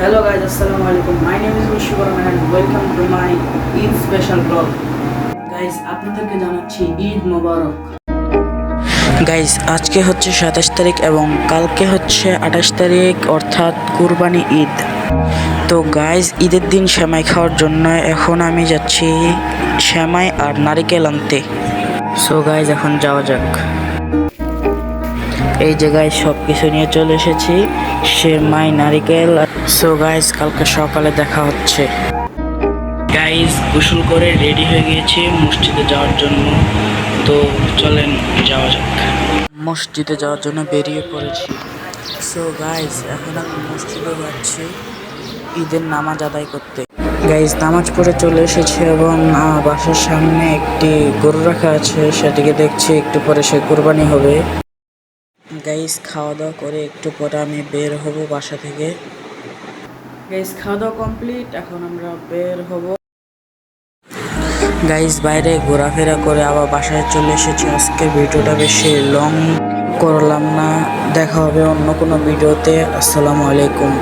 Hello guys, Assalamu alaikum. My name is Mushibur and welcome to my Eid special vlog. Guys, আপনাদেরকে জানাচ্ছি ঈদ মোবারক। Guys, আজকে হচ্ছে 27 তারিখ এবং কালকে হচ্ছে 28 তারিখ অর্থাৎ কুরবানি ঈদ। তো গাইস, ঈদের দিন সেমাই খাওয়ার জন্য এখন আমি যাচ্ছি সেমাই আর নারিকেল আনতে। সো গাইস, এখন যাওয়া যাক। এই জায়গায় সব কিছু নিয়ে চলে এসেছি, সেমাই, নারিকেল। সো গাইস, কালকে সকালে দেখা হচ্ছে। গাইস, গোসল করে রেডি হয়ে গিয়েছি মসজিদে যাওয়ার জন্য। তো চলেন যাওয়া যাক। মসজিদে যাওয়ার জন্য বেরিয়ে পড়েছি। সো গাইস, এখন আমি মসজিদে যাচ্ছি ঈদের নামাজ আদায় করতে। গাইস, নামাজ পড়ে চলে এসেছি এবং আমার বাসার সামনে একটি গরু রাখা আছে, সেটিকে দেখছি একটু পরে সে কুরবানি হবে। গাইস, খাওয়া দাওয়া করে একটু পরে আমি বের হব বাসা থেকে। গাইস, খাওয়া দাওয়া কমপ্লিট, এখন আমরা বের হব। গাইস, বাইরে ঘোরাফেরা করে আবার বাসায় চলে এসেছি। আজকের ভিডিওটা বেশি লং করলাম না, দেখা হবে অন্য কোনো ভিডিওতে। আসসালামু আলাইকুম।